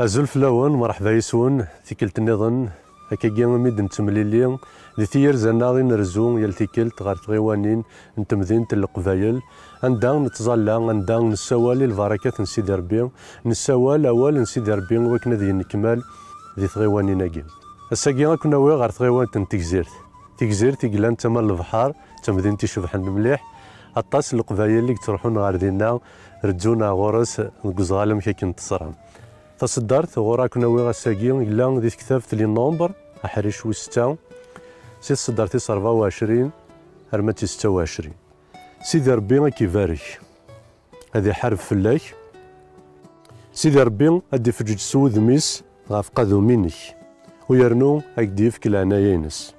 أزول فلاون مرحبا يسون تيكلت النظن هكاكيا ميد نتمليلي دي تيير زانا غي نرزو يال تيكلت غار تغيوانين نتمدينة القبايل عندها نتظلى عندها نسوالي البركات نسيدي ربي نسوال أول نسيدي ربي وكنا ذي نكمال ذي تغيوانين أكي الساقي كنا وي غار تغيوان تنتكزيرت تكزيرت تيقلان تما البحر تمدين تيشبحن مليح الطاس القبايل اللي تروحون غار دينا ردونا غورس نقزغالم كي نتصرام تصدرت غورا كنا وي غاساكي إلا ذي كتابت لي نومبر أحريش وستة سي صدرتي 24 هرمتي 26 سيدي ربي كيبارك هذه حرب فلاك سيدي ربي أدي فجج سود ميس غاف قاذو منك ويرنو أكديف كالعنايينس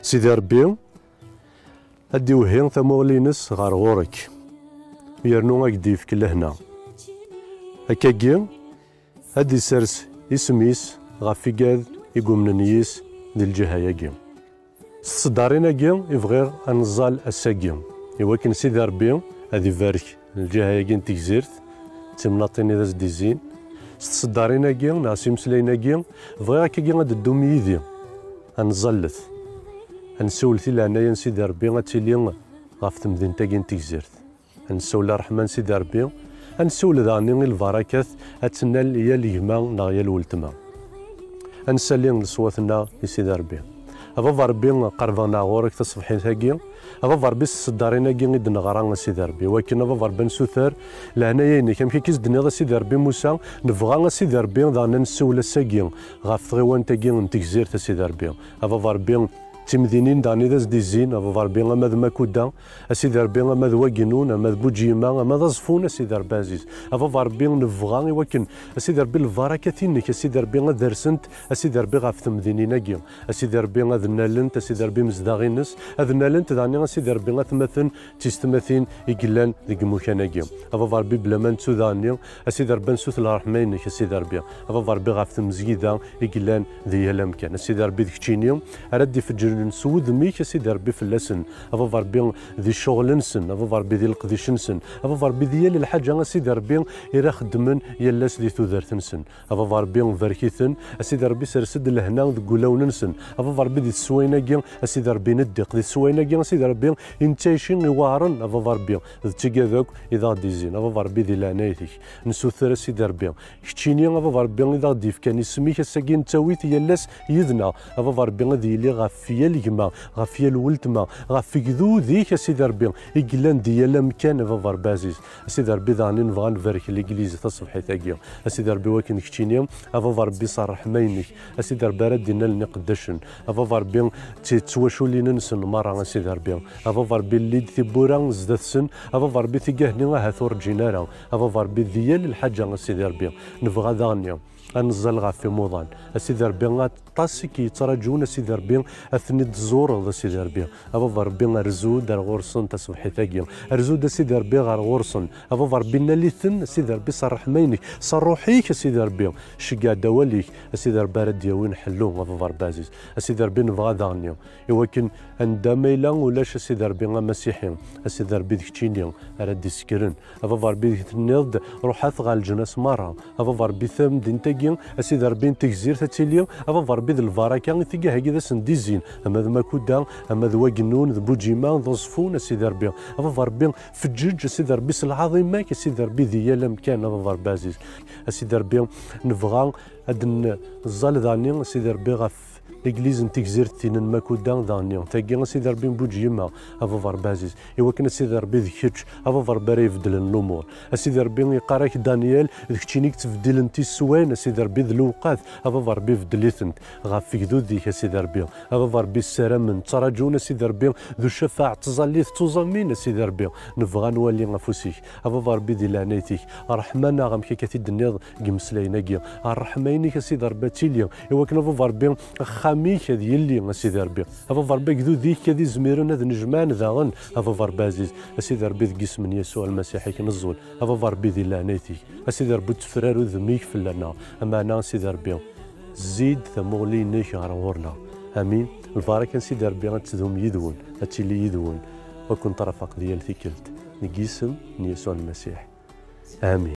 سيدي ربي أدي وهين ثمولينس غار غورك ويرنو أكديف كالهنا هكاكي أدي سرس اسميس غاف فيقاذ يقوم نيس دي الجهة ياكي الصدارين اكي يبغير انزال الساكي يواكن سيدي ربي هذي بارك الجهة ياكي تكزيرت تمناطيني ذا زديزين الصدارين اكي ناسي مسلاين اكي بغير كاكي غاد الدوم يدي انزلت انسولتي لعنايا سيدي ربي غاتيلي غاف تمدين تاكي تكزيرت انسول الرحمن سيدي ربي انسول ذاني البركات اتنال يا اليما ناغيا الولتما انسالين لصواتنا يسيدي ربي أبا ربي قربنا غورك تصبحين ثاقي أبا ربي الصدارين هاكي غيد نغران سيدي ربي ولكن أبا ربي نسوثر لهنايا كم كي كيزدني سيدي ربي موسى نبغى سيدي ربي ضعنا نسول الساقي غاف تغيوان تاقي نتكزير سيدي ربي أبا ربي تمدينين داني ذا زديزين أبا ربي أماد ماكودا أسيدي ربي أماد واقنون أماد بوجيما أماد زفون أسيدي ربي عزيز أبا ربي نبغى ولكن أسيدي ربي البركاتينك أسيدي ربي درسنت أسيدي ربي غاف تمدينين أكي أسيدي ربي أذنالنت أسيدي ربي مزداغينس أذنالنت داني أسيدي ربي تمثل تيستمثين يقلان ذيك مكان أكي أبا ربي بلا ما نتو داني أسيدي ربي نسوث الرحمينك أسيدي ربي أبا ربي غاف تمزيدا يقلان ذي الأمكان أسيدي ربي ذيك تشينيوم أردي في الجنة نسود ميك سيدي ربي فلاسن أبا ربي ذي الشغل نسن أبا ربي ذي القديش نسن أبا ربي ديال الحاجة سيدي ربي إلا خدمن يلاس ذي ثوذرت نسن أبا ربي فاركيثن سيدي ربي سرسد لهنا ذي قلاون نسن أبا ربي ذي السويناكي سيدي ربي ندق ذي السويناكي سيدي ربي انتايشين يوارن أبا ربي ذي تيكاذوك إذا ديزين أبا ربي ذي لعنايتك نسوثر سيدي ربي كتشيني أبا ربي إذا ديف كان يسميك الساكين تاويت يلاس يذنا أبا ربي ذي اللي غافيا الجما غافيا الولتما غافي كذو ذيك سيدي ربي يقلان ديال مكان أبا ربي عزيز سيدي ربي ذاني نبغى نبارك الإنجليزي تصبحي ثاقيا سيدي ربي وكن كتشيني أبا ربي صرح ماينك سيدي ربي ردينا لنقدشن أبا ربي تتواشو لي ننسن مرة سيدي ربي أبا ربي اللي ثبورا زدت سن أبا ربي ثقاهني هاثور جينارا أبا ربي ديال الحاجة سيدي ربي نبغى ذاني أنزل غافي موضان سيدي ربي طاسي كي يتراجون سيدي ربي أثني تزور سيدي ربي أبا ربي رزو دار غورسن تصبحي ثاقيا رزو دا سيدي ربي غار غورسن أبا ربي ناليثن سيدي ربي صرح ماينك صروحيك سيدي ربي شقا دواليك سيدي ربي رد يوين حلو أبا ربي عزيز سيدي ربي نبغى دانيا ولكن عندما إلا ولاش سيدي ربي مسيحي سيدي ربي ذكتيني رد يسكرن أبا ربي تنيض روحات غال الجناس مرة أبا ربي ثم دين سيدي ربي تكزير تاتيليا أبا ربي ذي البركة ثقة هكذا سنديزين أما ذا ماكودا أما ذا واقنون ذا بوجيما ذا صفون سيدي ربي أبا ربي فجج سيدي ربي العظيم سيدي ربي ذي الأمكان أبا ربي عزيز سيدي ربي نبغى أدن الظل ذاني سيدي ربي غف الإنجليز نتكزير تينن ماكودا ذاني تاكي سيدي ربي بوجيما أبا ربي عزيز إوا كان سيدي ربي ذكرش أبا ربي راه يفدل الأمور سيدي ربي يقراك دانيال ذكتينيك تفدل انتي السوين سيدي ربي ذي الوقات أبا ربي فدليثنت غاف ذو ذيك سيدي ربي أبا ربي السلام تراجونا سيدي ربي ذو الشفاعة تظليث توزمين سيدي ربي نبغى نولي غفوسيك أبا ربي ذي لعنيتك الرحمن غام كي كتي النيض قمسلايناكي الرحمينك سيدي ربي تيليا إوا كان أبا ربي خاميك هذه اللي سيدي ربي أبا ربي كذو ذيك كذي زميرون هذا نجمان ذاغن أبا ربي عزيز سيدي ربي ذكيس من يسوع المسيحي كنزول أبا ربي ذي لعنيتك سيدي ربي تفرارو ذميك في لنا أما أنا سيدي ربي زيد ثمولي نيك غرورنا امين البركه سيدي ربي غتزهم يدون هاتشي يدون وكنت رفق ديال ثيكلت نقيسم يسوع المسيح امين.